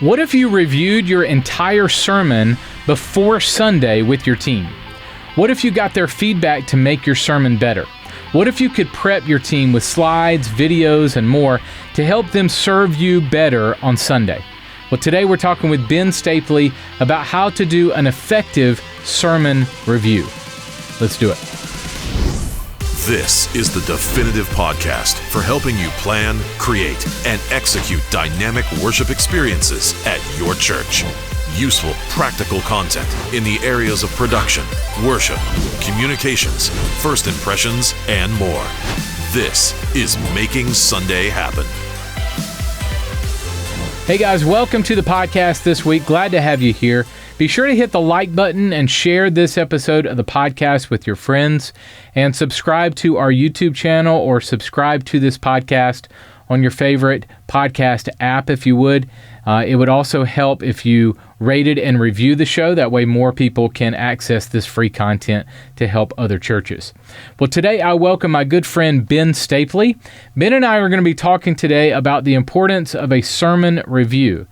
What if you reviewed your entire sermon before Sunday with your team? What if you got their feedback to make your sermon better? What if you could prep your team with slides, videos, and more to help them serve you better on Sunday? Well, today we're talking with Ben Stapley about how to do an effective sermon review. Let's do it. This is the definitive podcast for helping you plan, create, and execute dynamic worship experiences at your church. Useful, practical content in the areas of production, worship, communications, first impressions, and more. This is Making Sunday Happen. Hey guys, welcome to the podcast this week. Glad to have you here. Be sure to hit the like button and share this episode of the podcast with your friends, and subscribe to our YouTube channel or subscribe to this podcast on your favorite podcast app if you would. It would also help if you rated and review the show. That way more people can access this free content to help other churches. Well, today I welcome my good friend Ben Stapley. Ben and I are going to be talking today about the importance of a sermon review.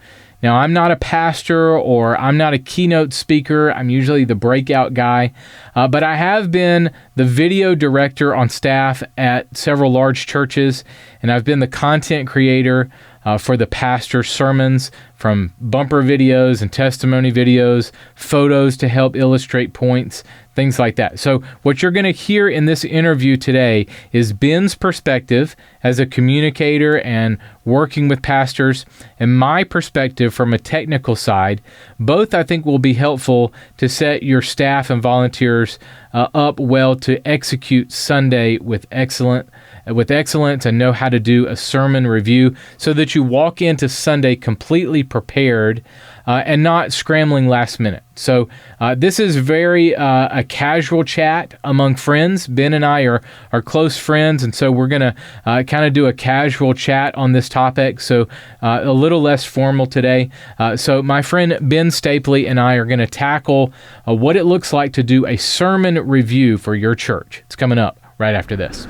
Now, I'm not a pastor or I'm not a keynote speaker. I'm usually the breakout guy, but I have been the video director on staff at several large churches, and I've been the content creator for the pastor's sermons, from bumper videos and testimony videos, photos to help illustrate points, things like that. So what you're going to hear in this interview today is Ben's perspective as a communicator and working with pastors, and my perspective from a technical side. Both, I think, will be helpful to set your staff and volunteers up well to execute Sunday with excellence and know how to do a sermon review so that you walk into Sunday completely prepared and not scrambling last minute. So this is very a casual chat among friends. Ben and I are close friends, and so we're going to kind of do a casual chat on this topic, so a little less formal today. So my friend Ben Stapley and I are going to tackle what it looks like to do a sermon review for your church. It's coming up right after this.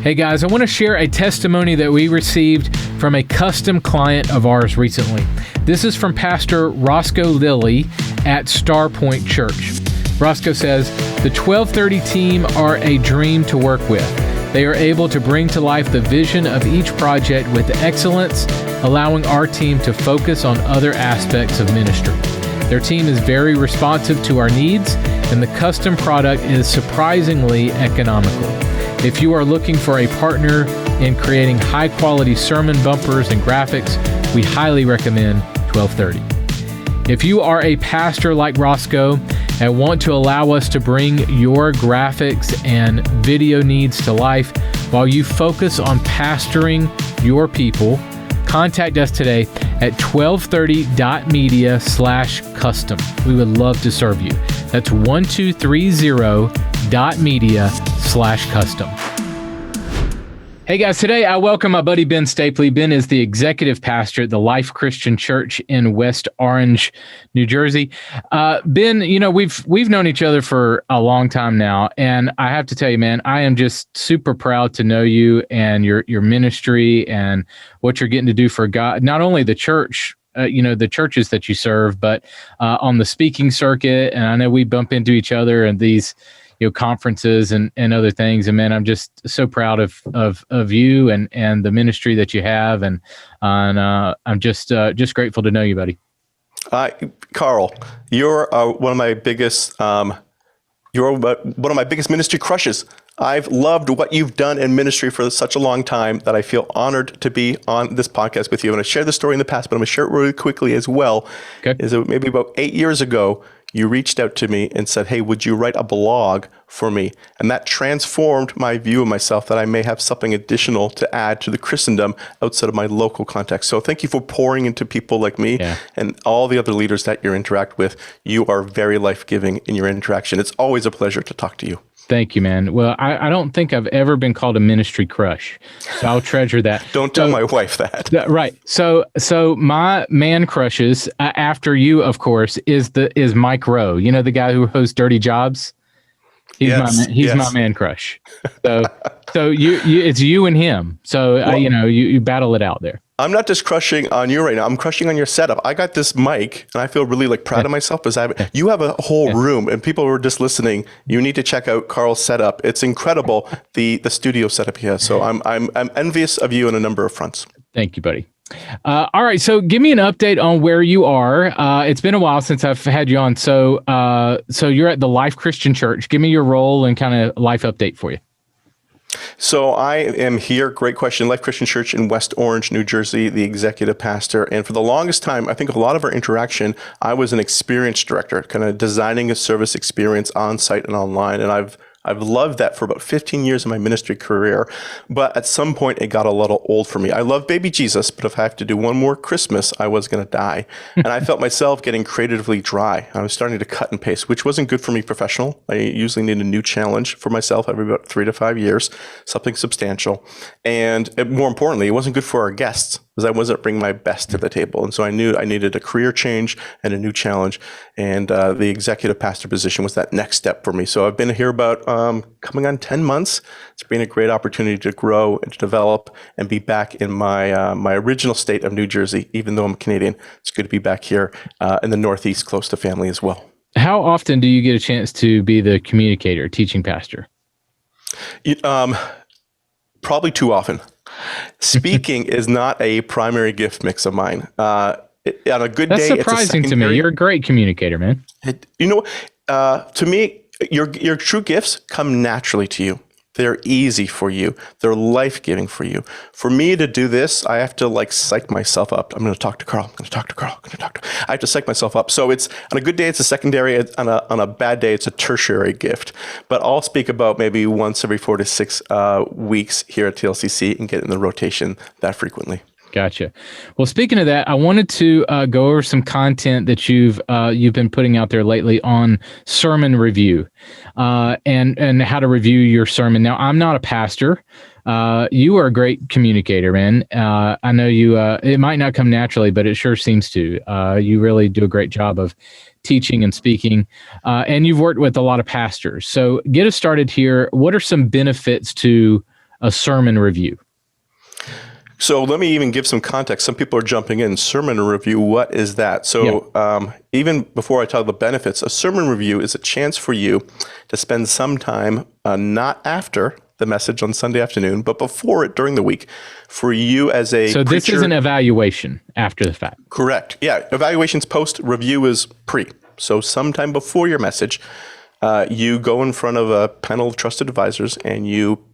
Hey guys, I want to share a testimony that we received from a custom client of ours recently. This is from Pastor Roscoe Lilly at Starpoint Church. Roscoe says, "The 1230 team are a dream to work with. They are able to bring to life the vision of each project with excellence, allowing our team to focus on other aspects of ministry. Their team is very responsive to our needs, and the custom product is surprisingly economical. If you are looking for a partner in creating high-quality sermon bumpers and graphics, we highly recommend 1230. If you are a pastor like Roscoe and want to allow us to bring your graphics and video needs to life while you focus on pastoring your people, contact us today at 1230.media/custom. We would love to serve you. That's 1230.media/custom. Hey guys, today I welcome my buddy Ben Stapley. Ben is the executive pastor at the Life Christian Church in West Orange, New Jersey. Ben, you know, we've known each other for a long time now, and I have to tell you, man, I am just super proud to know you and your ministry and what you're getting to do for God, not only the church, the churches that you serve, but on the speaking circuit. And I know we bump into each other and these conferences and other things. And man, I'm just so proud of you and the ministry that you have. And I'm just grateful to know you, buddy. Carl, you're one of my biggest ministry crushes. I've loved what you've done in ministry for such a long time that I feel honored to be on this podcast with you. I'm going to share the story in the past, but I'm going to share it really quickly as well. Okay. Maybe about 8 years ago, you reached out to me and said, "Hey, would you write a blog for me?" And that transformed my view of myself, that I may have something additional to add to the Christendom outside of my local context. So thank you for pouring into people like me and all the other leaders that you interact with. You are very life-giving in your interaction. It's always a pleasure to talk to you. Thank you, man. Well, I don't think I've ever been called a ministry crush, so I'll treasure that. Don't tell my wife that. Right. So my man crushes after you, of course, is Mike Rowe. You know, the guy who hosts Dirty Jobs. He's my man crush. So it's you and him. So well, you battle it out there. I'm not just crushing on you right now. I'm crushing on your setup. I got this mic, and I feel really proud of myself because you have a whole room, and people who are just listening, you need to check out Carl's setup. It's incredible, the studio setup he has. So I'm envious of you on a number of fronts. Thank you, buddy. All right, so give me an update on where you are. It's been a while since I've had you on. So you're at the Life Christian Church. Give me your role and kind of life update for you. So I am here, great question, Life Christian Church in West Orange, New Jersey, the executive pastor. And for the longest time, I think a lot of our interaction, I was an experience director, kind of designing a service experience on site and online. And I've loved that for about 15 years of my ministry career. But at some point, it got a little old for me. I love baby Jesus, but if I have to do one more Christmas, I was going to die. And I felt myself getting creatively dry. I was starting to cut and paste, which wasn't good for me professional. I usually need a new challenge for myself every about 3 to 5 years, something substantial. And more importantly, it wasn't good for our guests, because I wasn't bringing my best to the table. And so I knew I needed a career change and a new challenge. And the executive pastor position was that next step for me. So I've been here about coming on 10 months. It's been a great opportunity to grow and to develop and be back in my original state of New Jersey. Even though I'm Canadian, it's good to be back here in the Northeast, close to family as well. How often do you get a chance to be the communicator, teaching pastor? Probably too often. Speaking is not a primary gift mix of mine. On a good That's day, surprising to me. You're a great communicator, man. To me, your true gifts come naturally to you. They're easy for you. They're life-giving for you. For me to do this, I have to psych myself up. I'm going to talk to Carl. I have to psych myself up. So it's on a good day, it's a secondary. On a bad day, it's a tertiary gift. But I'll speak about maybe once every 4 to 6 weeks here at TLCC and get in the rotation that frequently. Gotcha. Well, speaking of that, I wanted to go over some content that you've been putting out there lately on sermon review and how to review your sermon. Now, I'm not a pastor. You are a great communicator, man. I know you. It might not come naturally, but it sure seems to. You really do a great job of teaching and speaking, and you've worked with a lot of pastors. So, get us started here. What are some benefits to a sermon review? So let me even give some context. Some people are jumping in. Sermon review, what is that? So even before I tell the benefits, a sermon review is a chance for you to spend some time, not after the message on Sunday afternoon, but before it during the week, for you as a So this is an evaluation after the fact. Correct. Yeah. Evaluation's post, review is pre. So sometime before your message, you go in front of a panel of trusted advisors and you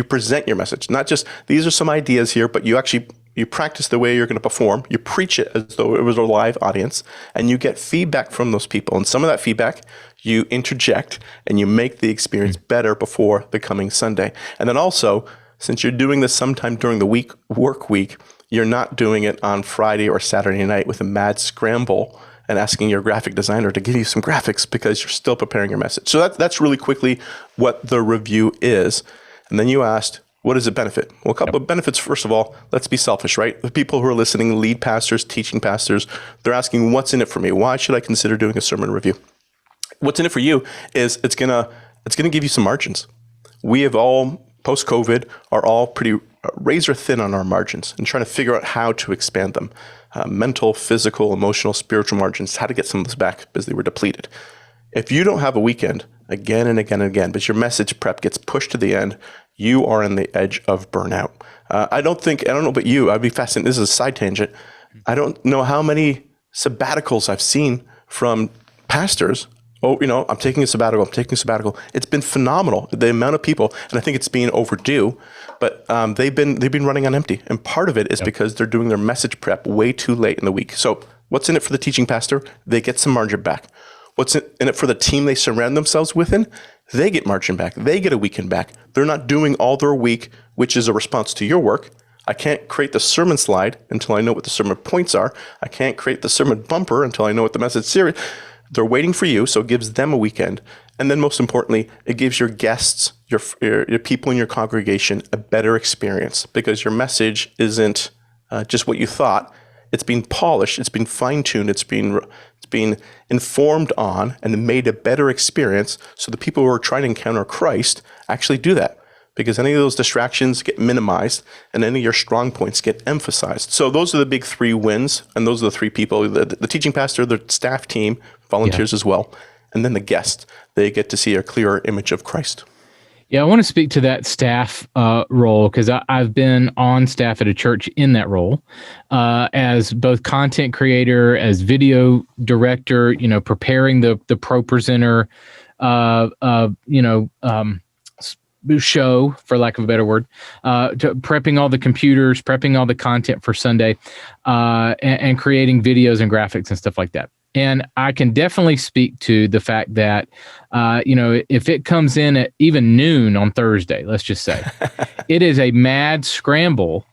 present your message. Not just, these are some ideas here, but you practice the way you're going to perform. You preach it as though it was a live audience, and you get feedback from those people. And some of that feedback you interject, and you make the experience better before the coming Sunday. And then also, since you're doing this sometime during the work week, you're not doing it on Friday or Saturday night with a mad scramble and asking your graphic designer to give you some graphics because you're still preparing your message. So that's really quickly what the review is. And then you asked, what does it benefit? Well, a couple of benefits. First of all, let's be selfish, right? The people who are listening, lead pastors, teaching pastors, they're asking, what's in it for me? Why should I consider doing a sermon review? What's in it for you is it's gonna give you some margins. We have all, post-COVID, are all pretty razor thin on our margins and trying to figure out how to expand them. Mental, physical, emotional, spiritual margins, how to get some of this back because they were depleted. If you don't have a weekend again and again and again, but your message prep gets pushed to the end, you are on the edge of burnout. I don't know about you, I'd be fascinated. This is a side tangent. I don't know how many sabbaticals I've seen from pastors. I'm taking a sabbatical. It's been phenomenal, the amount of people, and I think it's being overdue, but they've been running on empty. And part of it is because they're doing their message prep way too late in the week. So what's in it for the teaching pastor? They get some margin back. What's in it for the team they surround themselves within? They get margin back. They get a weekend back. They're not doing all their week, which is a response to your work. I can't create the sermon slide until I know what the sermon points are. I can't create the sermon bumper until I know what the message series. They're waiting for you, so it gives them a weekend. And then most importantly, it gives your guests, your people in your congregation, a better experience because your message isn't just what you thought. it's been polished, it's been fine-tuned, it's been informed on and made a better experience, so the people who are trying to encounter Christ actually do that, because any of those distractions get minimized and any of your strong points get emphasized. So those are the big 3 wins, and those are the 3 people: the teaching pastor, the staff team, volunteers as well, and then the guest. They get to see a clearer image of Christ. Yeah, I want to speak to that staff role, because I've been on staff at a church in that role as both content creator, as video director, preparing the pro presenter, show, for lack of a better word, prepping all the computers, prepping all the content for Sunday, and creating videos and graphics and stuff like that. And I can definitely speak to the fact that, if it comes in at even noon on Thursday, let's just say, it is a mad scramble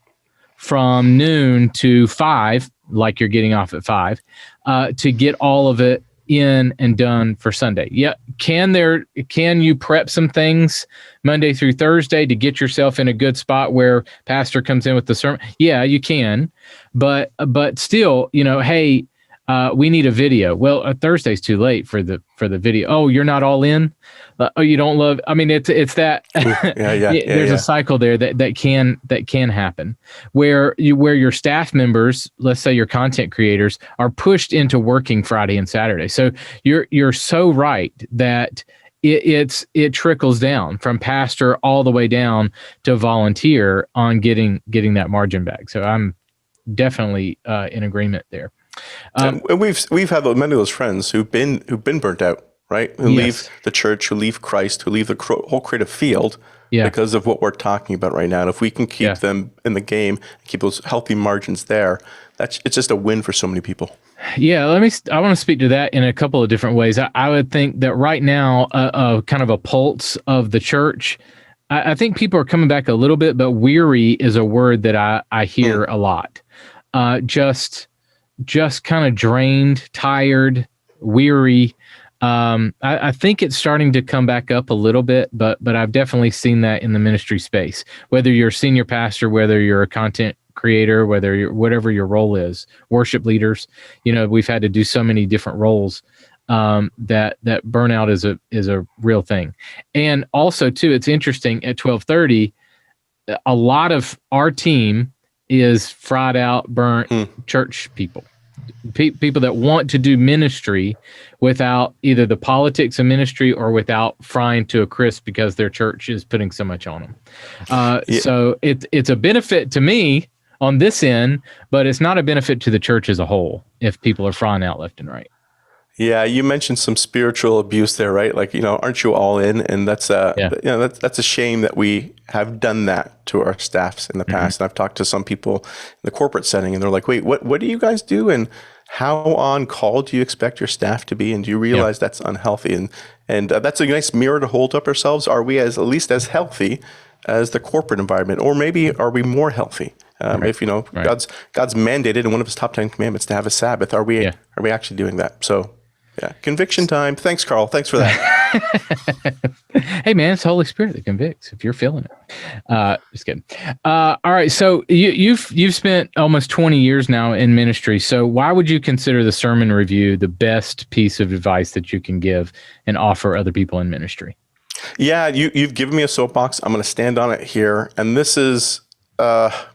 from noon to 5, like you're getting off at 5, to get all of it in and done for Sunday. Yeah. Can you prep some things Monday through Thursday to get yourself in a good spot where pastor comes in with the sermon? Yeah, you can. But still, hey, we need a video. Well, Thursday's too late for the video. Oh, you're not all in? Oh, you don't love. I mean, it's that. There's a cycle there that can happen where your staff members, let's say your content creators, are pushed into working Friday and Saturday. So you're so right that it trickles down from pastor all the way down to volunteer on getting that margin back. So I'm definitely in agreement there. And we've had many of those friends who've been burnt out, right? Who leave the church, who leave Christ, who leave the whole creative field because of what we're talking about right now. And if we can keep them in the game, keep those healthy margins there, it's just a win for so many people. Yeah, I want to speak to that in a couple of different ways. I would think that right now, kind of a pulse of the church, I think people are coming back a little bit, but weary is a word that I hear a lot. Just kind of drained, tired, weary. I think it's starting to come back up a little bit, but I've definitely seen that in the ministry space. Whether you're a senior pastor, whether you're a content creator, whatever your role is, worship leaders, we've had to do so many different roles that burnout is a real thing. And also too, it's interesting, at 12:30, a lot of our team is fried out, burnt church people. People that want to do ministry without either the politics of ministry or without frying to a crisp because their church is putting so much on them. So it's a benefit to me on this end, but it's not a benefit to the church as a whole if people are frying out left and right. Yeah, you mentioned some spiritual abuse there, right? Like, aren't you all in? And that's that's a shame that we have done that to our staffs in the past. And I've talked to some people in the corporate setting, and they're like, "Wait, what do you guys do? And how on call do you expect your staff to be? And do you realize that's unhealthy?" And that's a nice mirror to hold up ourselves. Are we at least as healthy as the corporate environment, or maybe are we more healthy? If God's mandated in one of His top 10 commandments to have a Sabbath, are we actually doing that? So. Yeah, conviction time. Thanks, Carl. Thanks for that. Hey, man, it's the Holy Spirit that convicts if you're feeling it. Just kidding. All right, so you've spent almost 20 years now in ministry. So why would you consider the sermon review the best piece of advice that you can give and offer other people in ministry? Yeah, you've given me a soapbox. I'm going to stand on it here, and this is it's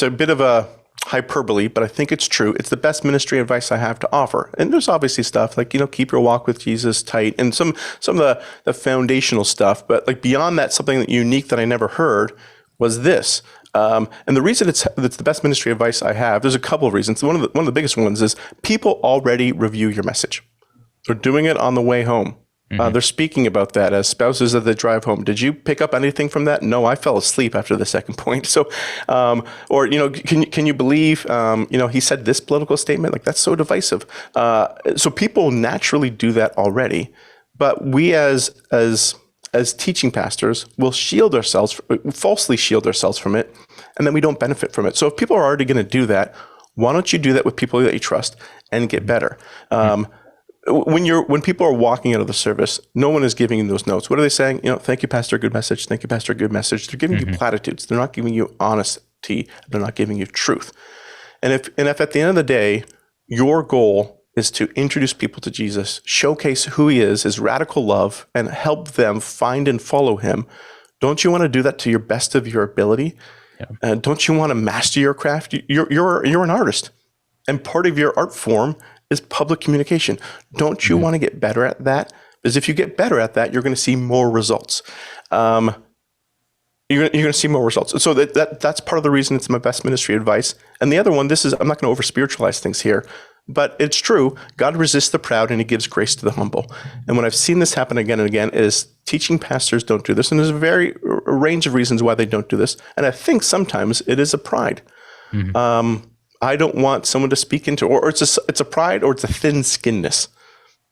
a bit of a hyperbole, but I think it's true. It's the best ministry advice I have to offer. And there's obviously stuff like, keep your walk with Jesus tight and some of the foundational stuff. But like beyond that, something unique that I never heard was this. And the reason it's the best ministry advice I have, there's a couple of reasons. One of the biggest ones is people already review your message. They're doing it on the way home. They're speaking about that as spouses as they drive home. Did you pick up anything from that? No, I fell asleep after the second point. So, can you believe, he said this political statement? Like, that's so divisive. So people naturally do that already. But we as teaching pastors will falsely shield ourselves from it, and then we don't benefit from it. So if people are already going to do that, why don't you do that with people that you trust and get better? When people are walking out of the service, no one is giving you those notes. What are they saying? Thank you, Pastor, good message. Thank you, Pastor, good message. They're giving you platitudes. They're not giving you honest They're not giving you truth. And if at the end of the day, your goal is to introduce people to Jesus, showcase who he is, his radical love, and help them find and follow him, don't you want to do that to your best of your ability? Yeah. Don't you want to master your craft? You're an artist, and part of your art form is public communication. Don't you want to get better at that? Because if you get better at that, you're going to see more results. You're going to see more results. So that's part of the reason it's my best ministry advice. And the other one, I'm not going to over spiritualize things here, but it's true. God resists the proud and he gives grace to the humble. And when I've seen this happen again and again is teaching pastors don't do this. And there's a range of reasons why they don't do this. And I think sometimes it is a pride. Mm-hmm. I don't want someone to speak into, or it's a pride or it's a thin-skinnedness.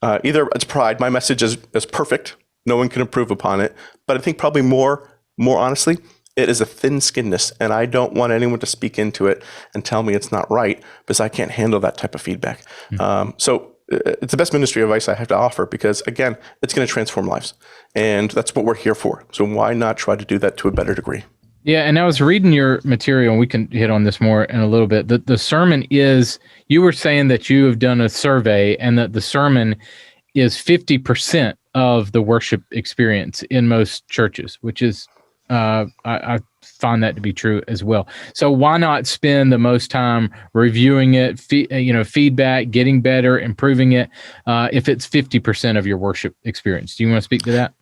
Either it's pride. My message is perfect. No one can improve upon it. But I think probably more honestly, it is a thin-skinnedness, and I don't want anyone to speak into it and tell me it's not right because I can't handle that type of feedback. Mm-hmm. So it's the best ministry advice I have to offer because, again, it's going to transform lives, and that's what we're here for. So why not try to do that to a better degree? Yeah, and I was reading your material, and we can hit on this more in a little bit. The sermon is, you were saying that you have done a survey and that the sermon is 50% of the worship experience in most churches, which is, I find that to be true as well. So why not spend the most time reviewing it, feedback, getting better, improving it, if it's 50% of your worship experience? Do you want to speak to that?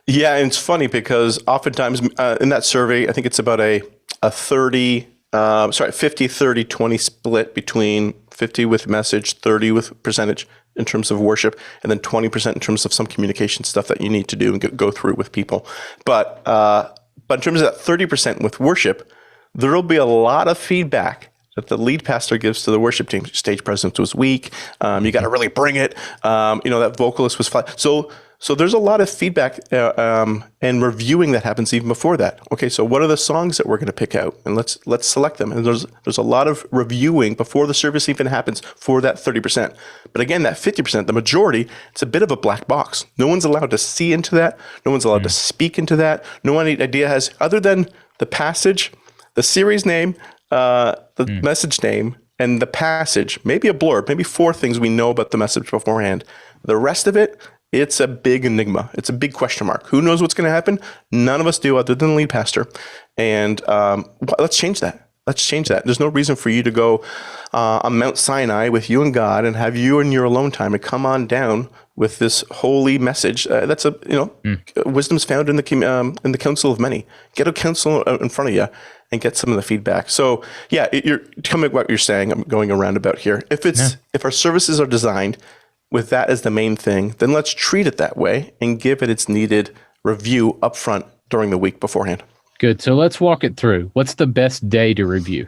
Yeah, and it's funny because oftentimes in that survey, I think it's about a 50, 30, 20 split between 50 with message, 30 with percentage in terms of worship, and then 20% in terms of some communication stuff that you need to do and go through with people. But in terms of that 30% with worship, there will be a lot of feedback that the lead pastor gives to the worship team. Stage presence was weak. You got to really bring it. That vocalist was flat. So there's a lot of feedback and reviewing that happens even before that. Okay, so what are the songs that we're going to pick out, and let's select them. And there's a lot of reviewing before the service even happens for that 30%. But again, that 50%, the majority, it's a bit of a black box. No one's allowed to see into that. No one's allowed to speak into that. No one idea has, other than the passage, the series name, the message name, and the passage. Maybe a blurb. Maybe 4 things we know about the message beforehand. The rest of it, it's a big enigma. It's a big question mark. Who knows what's going to happen? None of us do other than the lead pastor. And let's change that. Let's change that. There's no reason for you to go on Mount Sinai with you and God and have you in your alone time and come on down with this holy message. That's wisdom's found in the counsel of many. Get a counsel in front of you and get some of the feedback. So yeah, you're coming what you're saying. I'm going around about here. If our services are designed with that as the main thing, then let's treat it that way and give it its needed review upfront during the week beforehand. Good. So let's walk it through. What's the best day to review?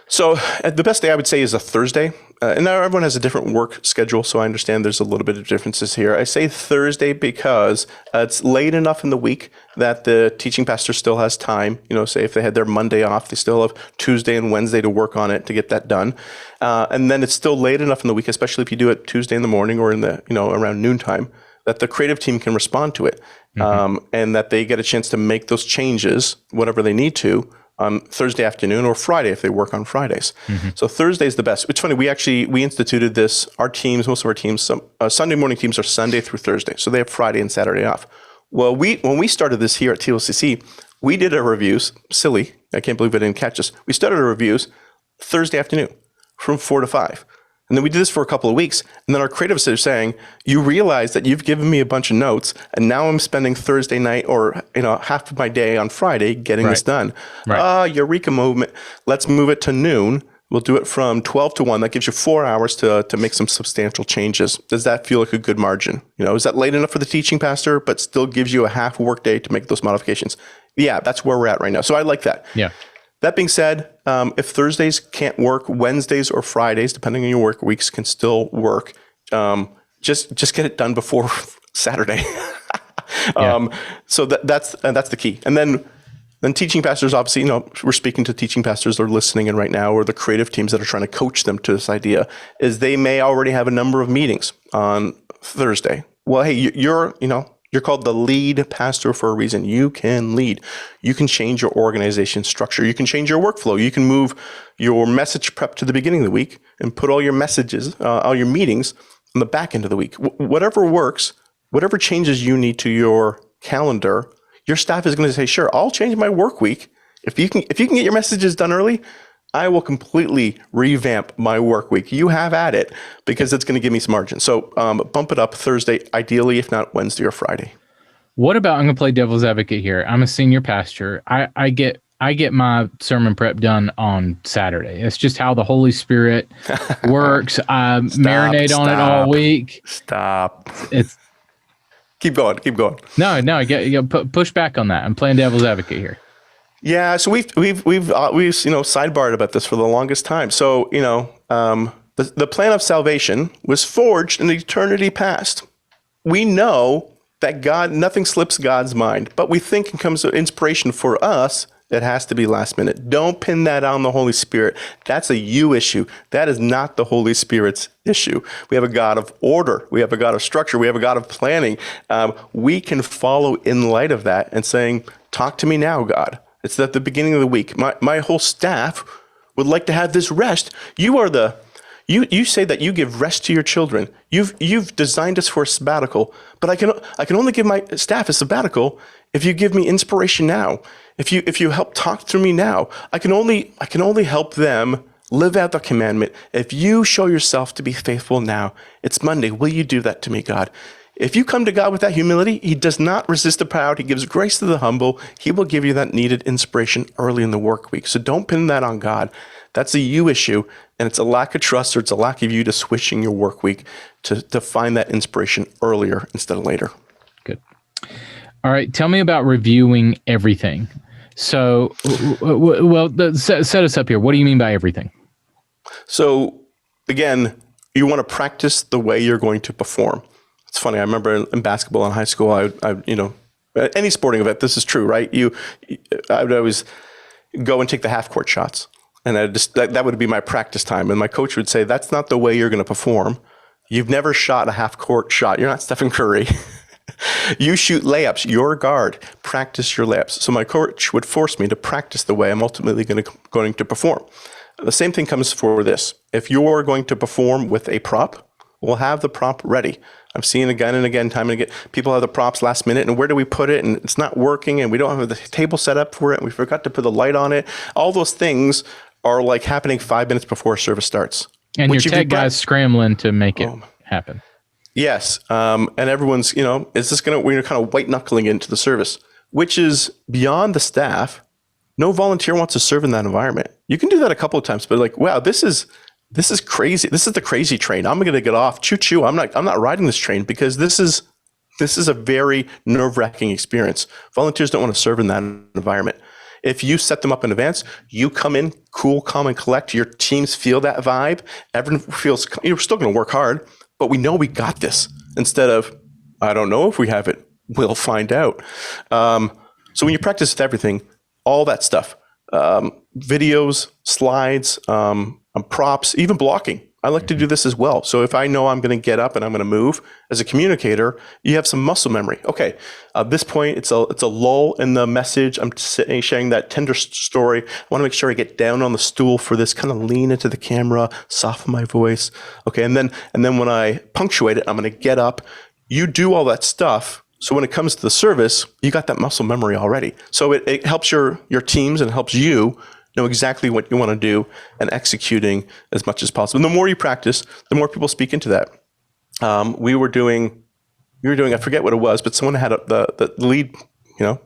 So the best day I would say is a Thursday. And now everyone has a different work schedule, so I understand there's a little bit of differences here. I say Thursday because it's late enough in the week that the teaching pastor still has time. Say if they had their Monday off, they still have Tuesday and Wednesday to work on it to get that done. And then it's still late enough in the week, especially if you do it Tuesday in the morning or in the around noontime, that the creative team can respond to it, and that they get a chance to make those changes, whatever they need to, on Thursday afternoon or Friday if they work on Fridays. So Thursday is the best. It's funny, we instituted this, most of our teams, Sunday morning teams are Sunday through Thursday. So they have Friday and Saturday off. Well, when we started this here at TLCC, we did our reviews, silly, I can't believe I didn't catch this. We started our reviews Thursday afternoon from 4 to 5. And then we did this for a couple of weeks. And then our creatives are saying, you realize that you've given me a bunch of notes and now I'm spending Thursday night or half of my day on Friday getting this done. Eureka movement. Let's move it to noon. We'll do it from 12 to 1. That gives you 4 hours to make some substantial changes. Does that feel like a good margin? Is that late enough for the teaching pastor, but still gives you a half work day to make those modifications? Yeah, that's where we're at right now. So I like that. Yeah. That being said, if Thursdays can't work, Wednesdays or Fridays, depending on your work weeks, can still work. Just get it done before Saturday. So that's the key. And then teaching pastors, obviously, we're speaking to teaching pastors that are listening in right now, or the creative teams that are trying to coach them to this idea, is they may already have a number of meetings on Thursday. Well, hey, you're You're called the lead pastor for a reason. You can lead. You can change your organization structure. You can change your workflow. You can move your message prep to the beginning of the week and put all your messages, all your meetings on the back end of the week. Whatever works, whatever changes you need to your calendar, your staff is going to say, sure, I'll change my work week. If you can get your messages done early, I will completely revamp my work week. You have at it, because it's going to give me some margin. So bump it up Thursday, ideally, if not Wednesday or Friday. What about, I'm going to play devil's advocate here. I'm a senior pastor. I get my sermon prep done on Saturday. It's just how the Holy Spirit works. I marinate on it all week. Stop. It's keep going. No, you push back on that. I'm playing devil's advocate here. Yeah, so we've sidebarred about this for the longest time. So the plan of salvation was forged in eternity past. We know that nothing slips God's mind, but we think it comes to inspiration for us. It has to be last minute. Don't pin that on the Holy Spirit. That's a you issue. That is not the Holy Spirit's issue. We have a God of order. We have a God of structure. We have a God of planning. We can follow in light of that and saying, talk to me now, God. It's at the beginning of the week. My whole staff would like to have this rest. You say that you give rest to your children. You've designed us for a sabbatical, but I can only give my staff a sabbatical if you give me inspiration now. If you help talk through me now. I can only help them live out the commandment. If you show yourself to be faithful now, it's Monday. Will you do that to me, God? If you come to God with that humility, he does not resist the proud. He gives grace to the humble. He will give you that needed inspiration early in the work week. So don't pin that on God. That's a you issue, and it's a lack of trust, or it's a lack of you to switching your work week to find that inspiration earlier instead of later. Good. All right. Tell me about reviewing everything. So, set us up here. What do you mean by everything? So, again, you want to practice the way you're going to perform. It's funny. I remember in basketball in high school, any sporting event, this is true, right? I would always go and take the half court shots, and that would be my practice time. And my coach would say, "That's not the way you're going to perform. You've never shot a half court shot. You're not Stephen Curry. You shoot layups. You're a guard. Practice your layups." So my coach would force me to practice the way I'm ultimately going to perform. The same thing comes for this. If you're going to perform with a prop, we'll have the prop ready. I've seen again and again, time and again, people have the props last minute, and where do we put it? And it's not working, and we don't have the table set up for it, and we forgot to put the light on it. All those things are like happening 5 minutes before service starts. And your tech guy's scrambling to make it happen. Yes. And everyone's, we're kind of white knuckling into the service, which is beyond the staff. No volunteer wants to serve in that environment. You can do that a couple of times, but like, wow, this is crazy. This is the crazy train. I'm going to get off. Choo choo. I'm not riding this train, because this is a very nerve-wracking experience. Volunteers don't want to serve in that environment. If you set them up in advance, you come in cool, calm, and collect. Your teams feel that vibe. Everyone feels you're still going to work hard, but we know we got this. Instead of, I don't know if we have it. We'll find out. So when you practice with everything, all that stuff, videos, slides, props, even blocking. I like to do this as well. So if I know I'm going to get up and I'm going to move as a communicator, you have some muscle memory. Okay, at this point, it's a lull in the message. I'm sharing that tender story. I want to make sure I get down on the stool for this, kind of lean into the camera, soften my voice. Okay, and then when I punctuate it, I'm going to get up. You do all that stuff. So when it comes to the service, you got that muscle memory already. So it helps your teams, and it helps you know exactly what you want to do and executing as much as possible. And the more you practice, the more people speak into that. We were doing, I forget what it was, but someone had the lead,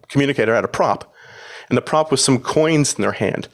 communicator had a prop, and the prop was some coins in their hand.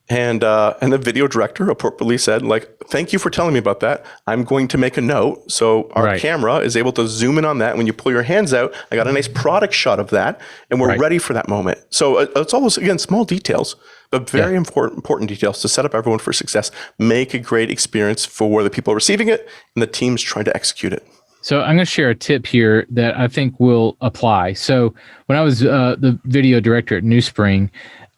And the video director appropriately said, like, "Thank you for telling me about that. I'm going to make a note." So our camera is able to zoom in on that. When you pull your hands out, I got a nice product shot of that, and we're ready for that moment. So it's almost, again, small details, but very important details to set up everyone for success. Make a great experience for the people receiving it and the teams trying to execute it. So I'm going to share a tip here that I think will apply. So when I was the video director at New Spring,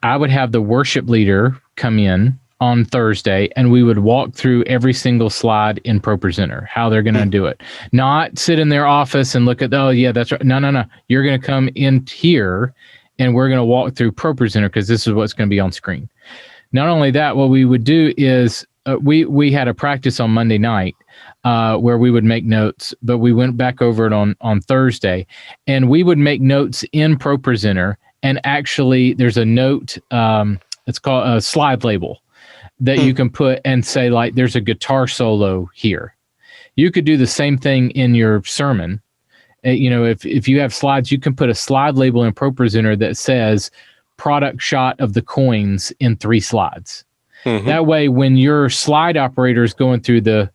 I would have the worship leader come in on Thursday, and we would walk through every single slide in ProPresenter, how they're going to do it. Not sit in their office and look at, oh, yeah, that's right. No. You're going to come in here, and we're going to walk through ProPresenter because this is what's going to be on screen. Not only that, what we would do is we had a practice on Monday night where we would make notes, but we went back over it on Thursday, and we would make notes in ProPresenter. And actually, there's a note, it's called a slide label that you can put and say, like, there's a guitar solo here. You could do the same thing in your sermon. If you have slides, you can put a slide label in ProPresenter that says product shot of the coins in 3 slides. That way, when your slide operator is going through the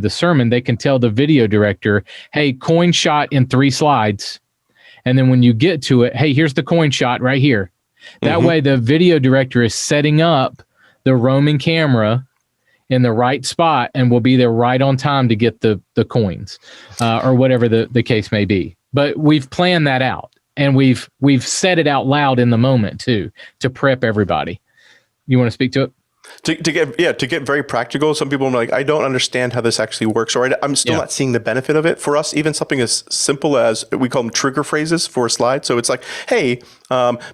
sermon, they can tell the video director, hey, coin shot in 3 slides. And then when you get to it, hey, here's the coin shot right here. That way, the video director is setting up the roaming camera in the right spot and will be there right on time to get the coins or whatever the case may be. But we've planned that out, and we've said it out loud in the moment too, to prep everybody. You want to speak to it? To get very practical, some people are like, I don't understand how this actually works, or I'm still not seeing the benefit of it. For us, even something as simple as, we call them trigger phrases for a slide. So it's like, hey,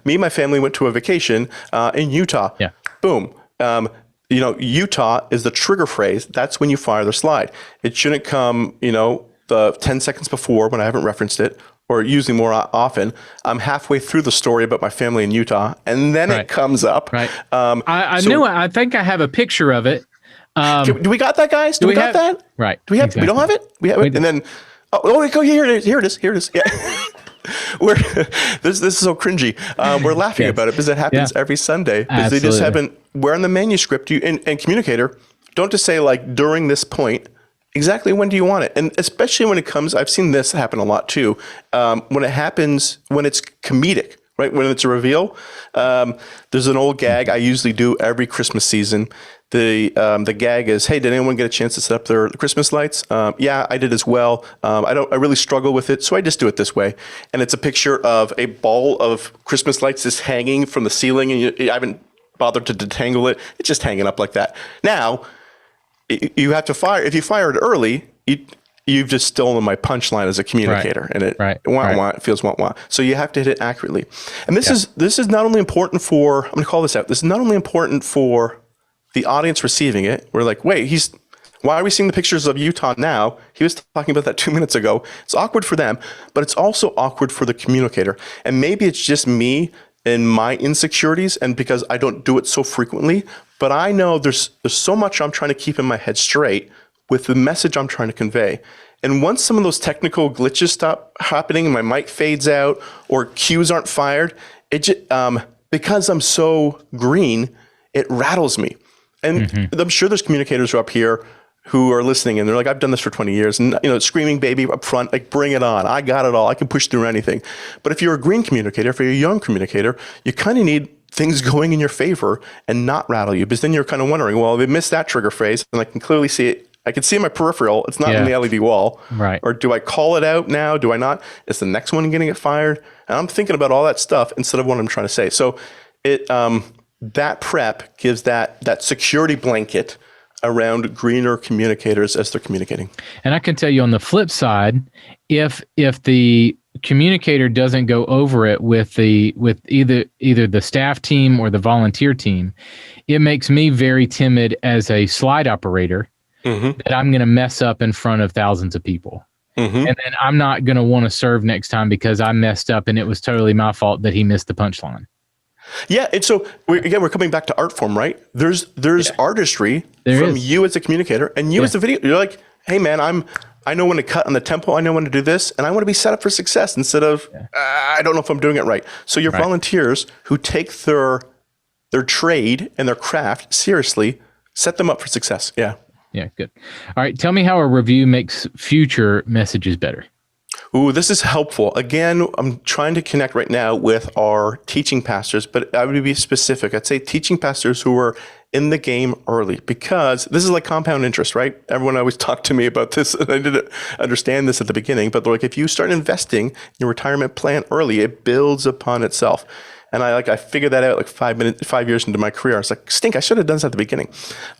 me and my family went to a vacation in Utah. Yeah. Boom. Utah is the trigger phrase. That's when you fire the slide. It shouldn't come, the 10 seconds before when I haven't referenced it, or usually more often. I'm halfway through the story about my family in Utah, and then it comes up. Right. I knew it. I think I have a picture of it. Do we got that, guys? Do we got that? Right. Do we have? Exactly. We don't have it. We have it, and then here it is. Here it is. Yeah. This is so cringy. We're laughing about it because it happens every Sunday. Because they just haven't. Where in the manuscript and communicator, don't just say like during this point. Exactly when do you want it? And especially when it comes, I've seen this happen a lot too. When it happens, when it's comedic, right? When it's a reveal, there's an old gag I usually do every Christmas season. The gag is, hey, did anyone get a chance to set up their Christmas lights? Yeah, I did as well. I really struggle with it, so I just do it this way. And it's a picture of a ball of Christmas lights just hanging from the ceiling, and I haven't bothered to detangle it. It's just hanging up like that. Now, you have to fire. If you fire it early, you've just stolen my punchline as a communicator, and it feels wah. So you have to hit it accurately. And this is not only important for. I'm going to call this out. This is not only important for the audience receiving it. We're like, wait, why are we seeing the pictures of Utah now? He was talking about that 2 minutes ago. It's awkward for them, but it's also awkward for the communicator. And maybe it's just me and my insecurities, and because I don't do it so frequently. But I know there's so much I'm trying to keep in my head straight with the message I'm trying to convey. And once some of those technical glitches stop happening and my mic fades out or cues aren't fired, it just, because I'm so green, it rattles me. And I'm sure there's communicators who are up here who are listening and they're like, I've done this for 20 years. And, screaming baby up front, like, bring it on. I got it all. I can push through anything. But if you're a green communicator, if you're a young communicator, you kind of need things going in your favor and not rattle you, because then you're kind of wondering, well, they missed that trigger phrase, and I can clearly see it. I can see in my peripheral. It's not in the LED wall. Right. Or do I call it out now? Do I not? Is the next one going to get fired? And I'm thinking about all that stuff instead of what I'm trying to say. So that prep gives that security blanket around greener communicators as they're communicating. And I can tell you on the flip side, if the communicator doesn't go over it with either the staff team or the volunteer team, it makes me very timid as a slide operator that I'm going to mess up in front of thousands of people. And then I'm not going to want to serve next time because I messed up and it was totally my fault that he missed the punchline. Yeah, and so we're coming back to art form, right? There's artistry from you as a communicator and you as the video. You're like, hey man, I know when to cut on the tempo. I know when to do this, and I want to be set up for success instead of I don't know if I'm doing it right. So your volunteers who take their trade and their craft seriously, set them up for success. Yeah. Yeah, good. All right, tell me how a review makes future messages better. Ooh, this is helpful. Again, I'm trying to connect right now with our teaching pastors, but I would be specific. I'd say teaching pastors who are in the game early, because this is like compound interest, right? Everyone always talked to me about this, and I didn't understand this at the beginning, but they're like, if you start investing in your retirement plan early, it builds upon itself. And I figured that out like 5 years into my career. I was like, stink, I should have done this at the beginning.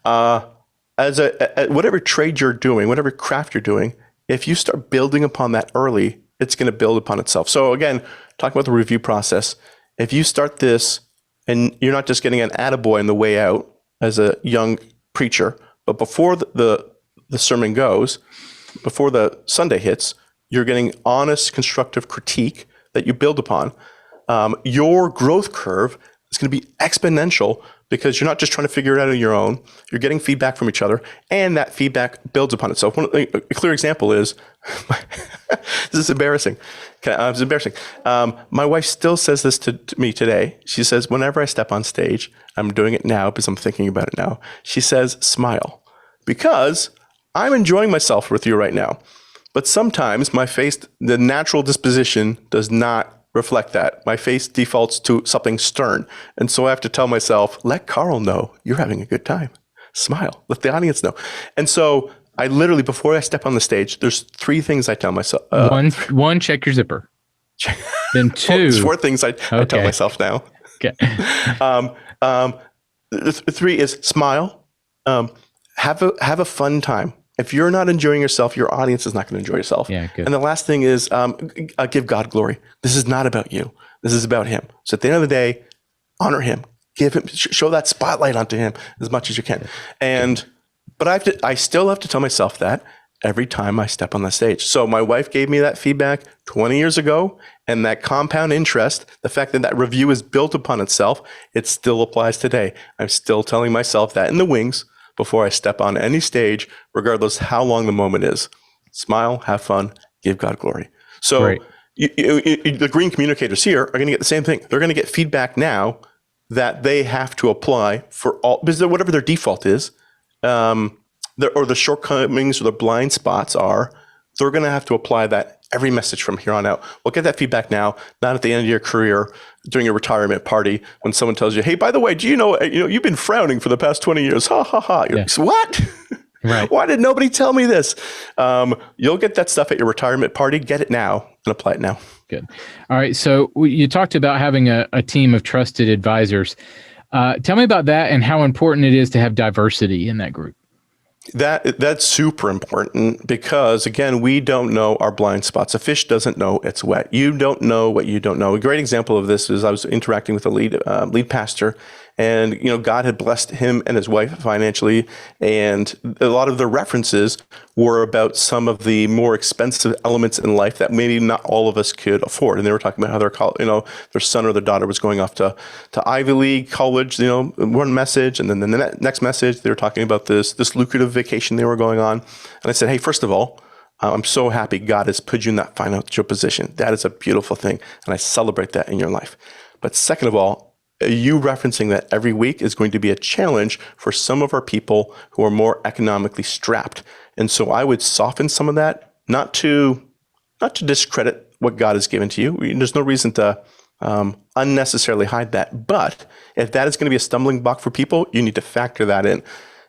Whatever trade you're doing, whatever craft you're doing, if you start building upon that early, it's going to build upon itself. So again, talking about the review process, if you start this and you're not just getting an attaboy on the way out as a young preacher, but before the sermon goes, before the Sunday hits, you're getting honest, constructive critique that you build upon. Your growth curve is going to be exponential because you're not just trying to figure it out on your own. You're getting feedback from each other, and that feedback builds upon itself. A clear example is, this is embarrassing. It's embarrassing. My wife still says this to me today. She says, whenever I step on stage, I'm doing it now because I'm thinking about it now. She says, smile, because I'm enjoying myself with you right now. But sometimes my face, the natural disposition does not reflect that. My face defaults to something stern. And so I have to tell myself, let Carl know you're having a good time. Smile. Let the audience know. And so I literally, before I step on the stage, there's 3 things I tell myself. One, check your zipper. Then 2. There's 4 things I tell myself now. Okay. 3 is smile. Have a fun time. If you're not enjoying yourself, your audience is not going to enjoy yourself. Yeah, good. And the last thing is give God glory. This is not about you. This is about him. So at the end of the day, honor him. Give him, show that spotlight onto him as much as you can. But I still have to tell myself that every time I step on the stage. So my wife gave me that feedback 20 years ago, and that compound interest, the fact that review is built upon itself, it still applies today. I'm still telling myself that in the wings before I step on any stage, regardless how long the moment is. Smile, have fun, give God glory. So the green communicators here are going to get the same thing. They're going to get feedback now that they have to apply for all, because whatever their default is, or the shortcomings or the blind spots are, they're going to have to apply that every message from here on out. We'll get that feedback now, not at the end of your career during a retirement party when someone tells you, hey, by the way, do you know you've been frowning for the past 20 years. Ha, ha, ha. You're like, what? Right. Why did nobody tell me this? You'll get that stuff at your retirement party. Get it now and apply it now. Good. All right. So you talked about having a team of trusted advisors. Tell me about that and how important it is to have diversity in that group. That's super important because, again, we don't know our blind spots. A fish doesn't know it's wet. You don't know what you don't know. A great example of this is I was interacting with a lead pastor, and God had blessed him and his wife financially, and a lot of the references were about some of the more expensive elements in life that maybe not all of us could afford. And they were talking about how their son or their daughter was going off to Ivy League college. One message, and then the next message they were talking about this lucrative vacation they were going on. And I said, hey, first of all, I'm so happy God has put you in that financial position. That is a beautiful thing, and I celebrate that in your life. But second of all, you referencing that every week is going to be a challenge for some of our people who are more economically strapped. And so I would soften some of that, not to discredit what God has given to you. There's no reason to unnecessarily hide that. But if that is going to be a stumbling block for people, you need to factor that in.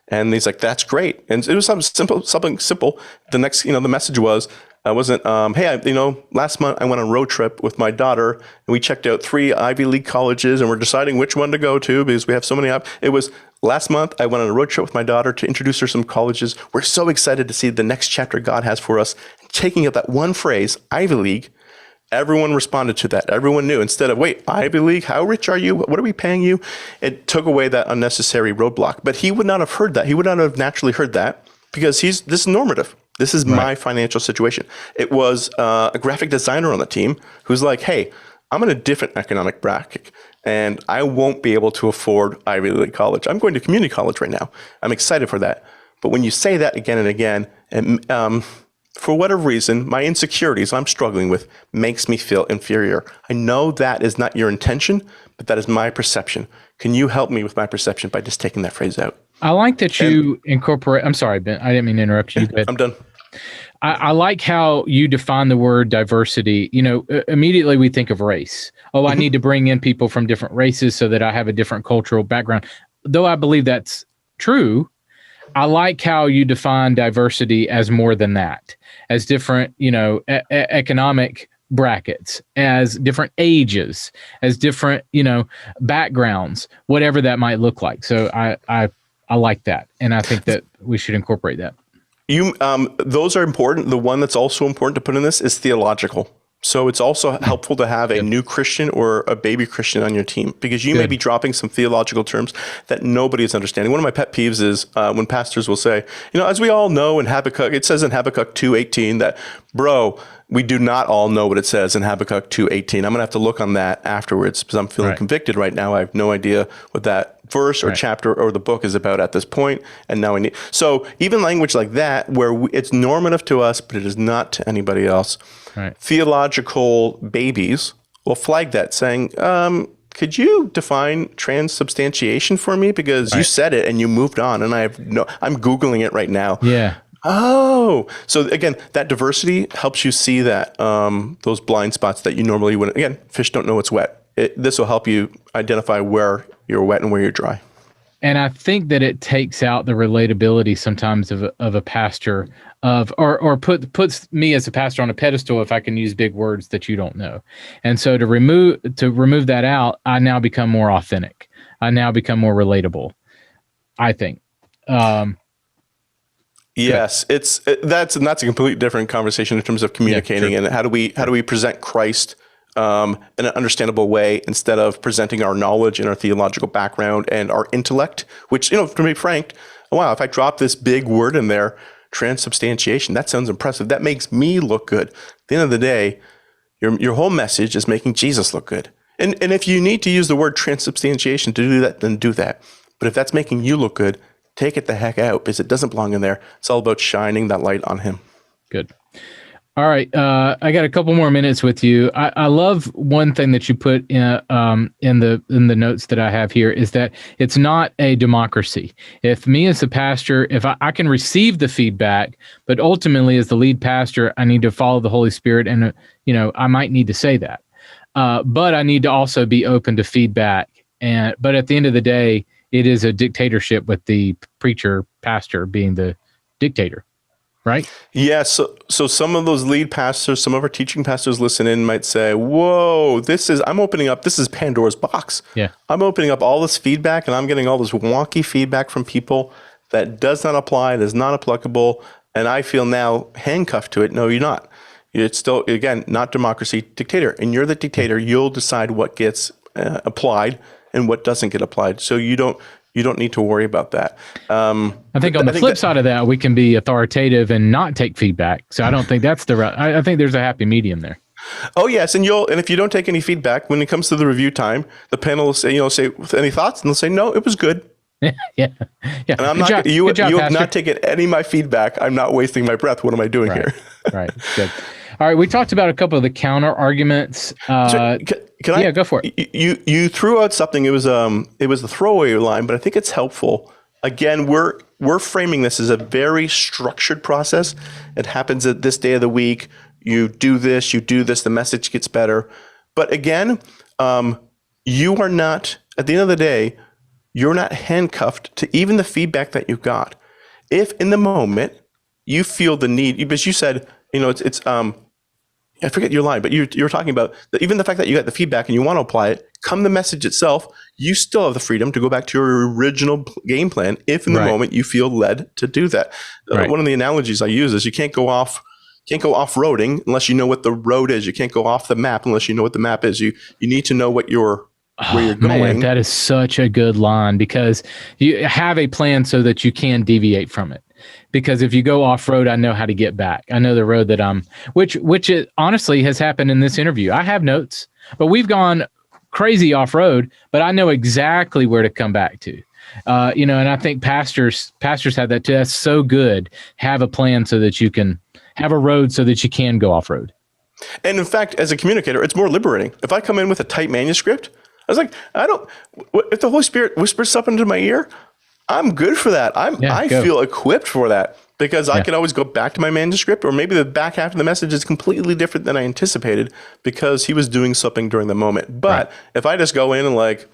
And he's like, that's great. And it was something simple. The next, the message was, last month I went on a road trip with my daughter and we checked out 3 Ivy League colleges and we're deciding which one to go to because we have so many. It was last month I went on a road trip with my daughter to introduce her some colleges. We're so excited to see the next chapter God has for us. Taking up that one phrase, Ivy League, everyone responded to that. Everyone knew. Instead of, wait, Ivy League, how rich are you? What are we paying you? It took away that unnecessary roadblock. But he would not have heard that. He would not have naturally heard that because this is normative. This is my financial situation. It was a graphic designer on the team who's like, hey, I'm in a different economic bracket and I won't be able to afford Ivy League college. I'm going to community college right now. I'm excited for that. But when you say that again and again, and for whatever reason, my insecurities I'm struggling with makes me feel inferior. I know that is not your intention, but that is my perception. Can you help me with my perception by just taking that phrase out? I like that you incorporate. I'm sorry, Ben. I didn't mean to interrupt you. I'm done. I like how you define the word diversity. Immediately we think of race. Oh, I need to bring in people from different races so that I have a different cultural background. Though I believe that's true, I like how you define diversity as more than that, as different, economic brackets, as different ages, as different, backgrounds, whatever that might look like. So I like that. And I think that we should incorporate that. Those are important. The one that's also important to put in this is theological. So it's also helpful to have a new Christian or a baby Christian on your team, because you may be dropping some theological terms that nobody is understanding. One of my pet peeves is when pastors will say, as we all know in Habakkuk, it says in Habakkuk 2:18 that, bro, we do not all know what it says in Habakkuk 2:18. I'm going to have to look on that afterwards because I'm feeling convicted right now. I have no idea what that verse or chapter or the book is about at this point. And now so even language like that, where it's normative to us, but it is not to anybody else. Right. Theological babies will flag that, saying, could you define transubstantiation for me? Because you said it and you moved on, and I'm Googling it right now. Yeah. Oh, so again, that diversity helps you see that those blind spots that you normally wouldn't. Again, fish don't know it's wet. This will help you identify where you're wet and where you're dry. And I think that it takes out the relatability sometimes of a pastor or puts me as a pastor on a pedestal, if I can use big words that you don't know. And so to remove that out, I now become more authentic. I now become more relatable, I think. Yes, that's a completely different conversation in terms of communicating and how do we present Christ in an understandable way instead of presenting our knowledge and our theological background and our intellect, which, to be frank, wow, if I drop this big word in there, transubstantiation, that sounds impressive. That makes me look good. At the end of the day, your whole message is making Jesus look good. And if you need to use the word transubstantiation to do that, then do that. But if that's making you look good, take it the heck out, because it doesn't belong in there. It's all about shining that light on him. Good. All right. I got a couple more minutes with you. I love one thing that you put in the notes that I have here is that it's not a democracy. If me as a pastor, if I can receive the feedback, but ultimately as the lead pastor, I need to follow the Holy Spirit, and I might need to say that, but I need to also be open to feedback. But at the end of the day, it is a dictatorship with the pastor being the dictator. Right? Yeah. So some of those lead pastors, some of our teaching pastors listen in might say, whoa, this is Pandora's box. Yeah. I'm opening up all this feedback and I'm getting all this wonky feedback from people that does not apply, that is not applicable. And I feel now handcuffed to it. No, you're not. It's still, again, not democracy, dictator. And you're the dictator. You'll decide what gets applied and what doesn't get applied. So you don't need to worry about that. I think on the flip side of that, we can be authoritative and not take feedback. So I don't think that's the right. I think there's a happy medium there. Oh yes, and if you don't take any feedback when it comes to the review time, the panel will say, any thoughts, and they'll say, no, it was good. yeah. And I'm not. You have not taken any of my feedback. I'm not wasting my breath. What am I doing here? Right. Good. All right. We talked about a couple of the counter arguments. Can I? Yeah, go for it. You threw out something. It was a throwaway line, but I think it's helpful. Again, we're framing this as a very structured process. It happens at this day of the week. You do this. The message gets better. But again, you are not. At the end of the day, you're not handcuffed to even the feedback that you got. If in the moment you feel the need, because you said, it's I forget your line, but you're talking about even the fact that you got the feedback and you want to apply it, come the message itself, you still have the freedom to go back to your original game plan if in the moment you feel led to do that. One of the analogies I use is you can't go off-roading unless you know what the road is. You can't go off the map unless you know what the map is. You need to know where you're going. Man, that is such a good line, because you have a plan so that you can deviate from it. Because if you go off road, I know how to get back. I know the road that which it honestly has happened in this interview. I have notes, but we've gone crazy off road, but I know exactly where to come back to. And I think pastors have that too. That's so good. Have a plan so that you can have a road so that you can go off road. And in fact, as a communicator, it's more liberating. If I come in with a tight manuscript, I was like, if the Holy Spirit whispers something into my ear, I'm good for that. I feel equipped for that, because I can always go back to my manuscript, or maybe the back half of the message is completely different than I anticipated because he was doing something during the moment. But if I just go in and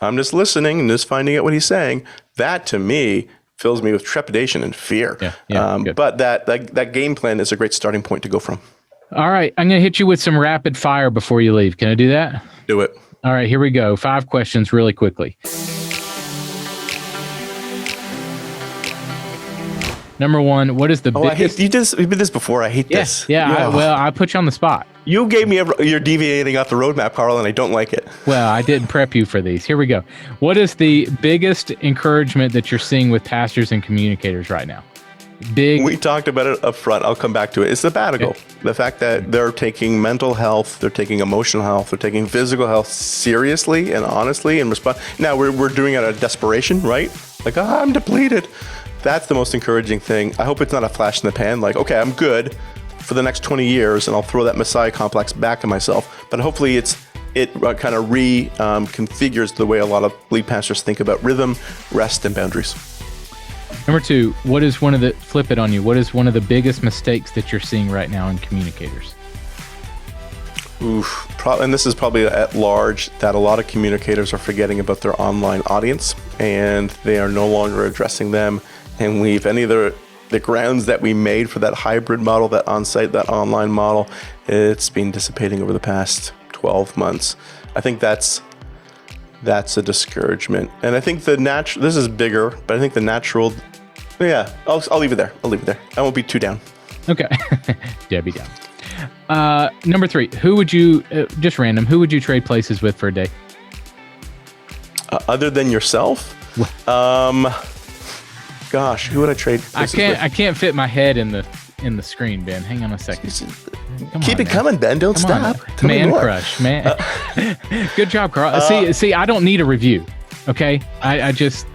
I'm just listening and just finding out what he's saying, that to me fills me with trepidation and fear. But that game plan is a great starting point to go from. All right. I'm going to hit you with some rapid fire before you leave. Can I do that? Do it. All right. Here we go. 5 questions really quickly. Number 1, what is the biggest... I hate you. Did this before. I hate this. Yeah. I put you on the spot. You gave me you're deviating off the roadmap, Carl, and I don't like it. Well, I didn't prep you for these. Here we go. What is the biggest encouragement that you're seeing with pastors and communicators right now? We talked about it up front. I'll come back to it. It's sabbatical. Okay. The fact that they're taking mental health, they're taking emotional health, they're taking physical health seriously and honestly and respond. Now we're doing it out of desperation, right? Like, I'm depleted. That's the most encouraging thing. I hope it's not a flash in the pan. Like, okay, I'm good for the next 20 years and I'll throw that Messiah complex back on myself. But hopefully it kind of reconfigures the way a lot of lead pastors think about rhythm, rest, and boundaries. Number 2, what is one of the biggest mistakes that you're seeing right now in communicators? And this is probably at large, that a lot of communicators are forgetting about their online audience and they are no longer addressing them. And any of the grounds that we made for that hybrid model, that on-site, that online model, it's been dissipating over the past 12 months. I think that's a discouragement. And I think this is bigger, but I think the natural, I'll leave it there. I won't be too down. Okay. Debbie down. Number 3, who would you trade places with for a day? Other than yourself? Gosh, who would I trade places with? I can't fit my head in the screen, Ben. Hang on a second. Keep it coming, Ben. Don't stop. Man crush, man. Good job, Carl. See, I don't need a review. Okay, I just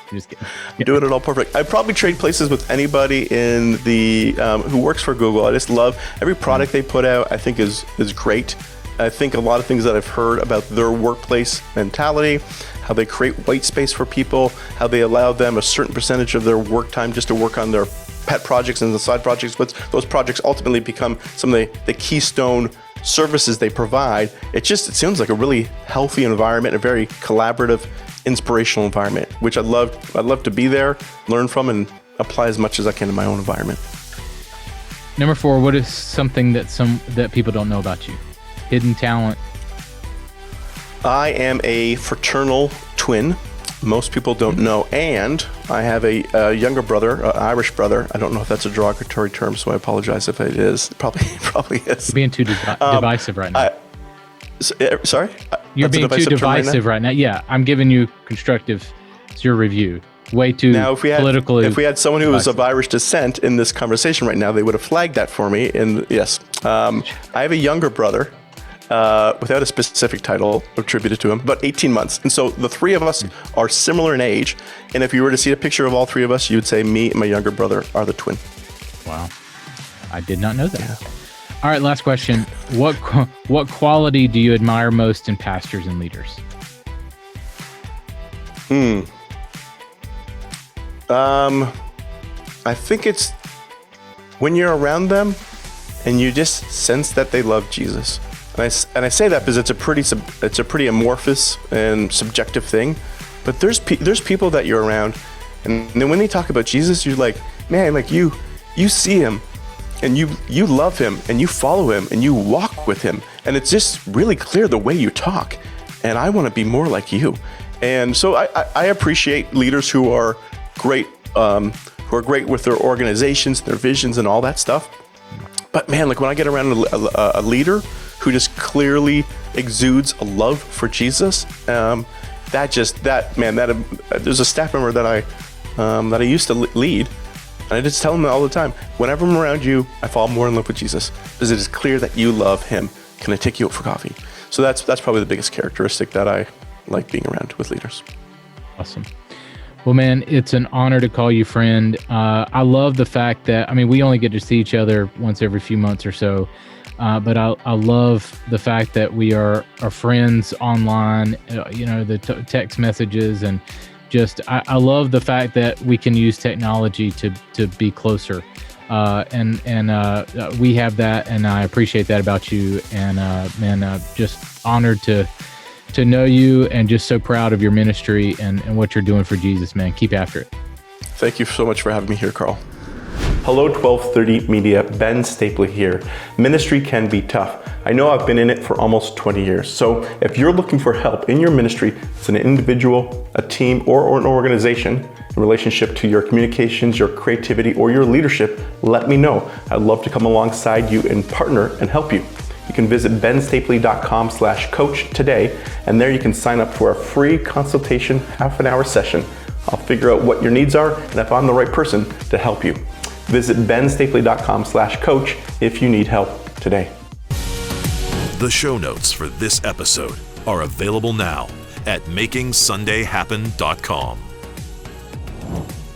kidding. You're doing it all perfect. I'd probably trade places with anybody in the who works for Google. I just love every product they put out. I think is great. I think a lot of things that I've heard about their workplace mentality, how they create white space for people, how they allow them a certain percentage of their work time just to work on their pet projects and the side projects, but those projects ultimately become some of the keystone services they provide. It seems like a really healthy environment, a very collaborative, inspirational environment, which I'd love to be there, learn from, and apply as much as I can in my own environment. Number 4, what is something that people don't know about you? Hidden talent. I am a fraternal twin. Most people don't know, and I have a younger brother, an Irish brother. I don't know if that's a derogatory term, so I apologize if it is. Probably is. You're being too divisive right now. Sorry? You're being too divisive right now. Yeah, I'm giving you constructive. It's your review. Way too political. If we had someone who was of Irish descent in this conversation right now, they would have flagged that for me. And yes, I have a younger brother. Without a specific title attributed to him, but 18 months. And so the 3 of us are similar in age. And if you were to see a picture of all 3 of us, you would say me and my younger brother are the twin. Wow. I did not know that. Yeah. All right, last question. What quality do you admire most in pastors and leaders? I think it's when you're around them and you just sense that they love Jesus. And I say that because it's a pretty amorphous and subjective thing, but there's people that you're around, and then when they talk about Jesus, you're like, man, like you see him, and you love him, and you follow him, and you walk with him, and it's just really clear the way you talk, and I want to be more like you. And so I appreciate leaders who are great with their organizations, their visions, and all that stuff. But man, like when I get around a leader who just clearly exudes a love for Jesus, there's a staff member that I used to lead, and I just tell them all the time, whenever I'm around you, I fall more in love with Jesus because it is clear that you love him. Can I take you out for coffee? So that's probably the biggest characteristic that I like being around with leaders. Awesome. Well, man, it's an honor to call you friend. I love the fact that, we only get to see each other once every few months or so. But I love the fact that we are friends online, the text messages, and just I love the fact that we can use technology to be closer. And we have that, and I appreciate that about you. And just honored to know you, and just so proud of your ministry and what you're doing for Jesus, man. Keep after it. Thank you so much for having me here, Carl. Hello 1230 Media, Ben Stapley here. Ministry can be tough. I know I've been in it for almost 20 years. So if you're looking for help in your ministry, it's an individual, a team, or an organization in relationship to your communications, your creativity, or your leadership, let me know. I'd love to come alongside you and partner and help you. You can visit benstapley.com/coach today, and there you can sign up for a free consultation, half-an-hour session. I'll figure out what your needs are and if I'm the right person to help you. Visit benstapley.com/coach if you need help today. The show notes for this episode are available now at makingsundayhappen.com.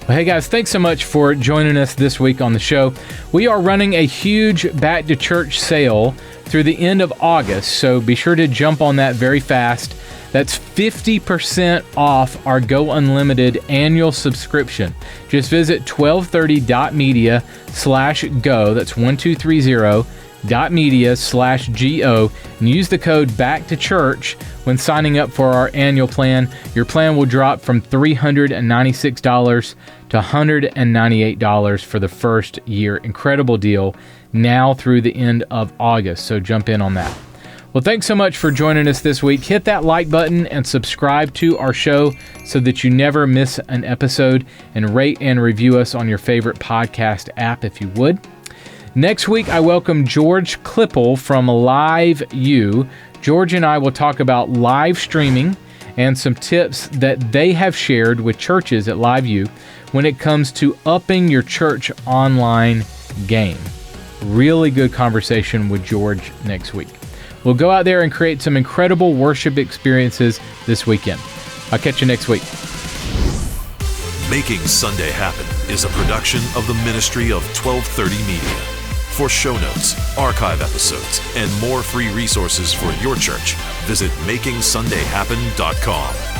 Well, hey guys, thanks so much for joining us this week on the show. We are running a huge Back to Church sale through the end of August, so be sure to jump on that very fast. That's 50% off our Go Unlimited annual subscription. Just visit 1230.media/go, that's 1230.media/GO, and use the code BACKTOCHURCH when signing up for our annual plan. Your plan will drop from $396 to $198 for the first year. Incredible deal now through the end of August, so jump in on that. Well, thanks so much for joining us this week. Hit that like button and subscribe to our show so that you never miss an episode, and rate and review us on your favorite podcast app if you would. Next week, I welcome George Klippel from LiveU. George and I will talk about live streaming and some tips that they have shared with churches at LiveU when it comes to upping your church online game. Really good conversation with George next week. We'll go out there and create some incredible worship experiences this weekend. I'll catch you next week. Making Sunday Happen is a production of the ministry of 1230 Media. For show notes, archive episodes, and more free resources for your church, visit makingsundayhappen.com.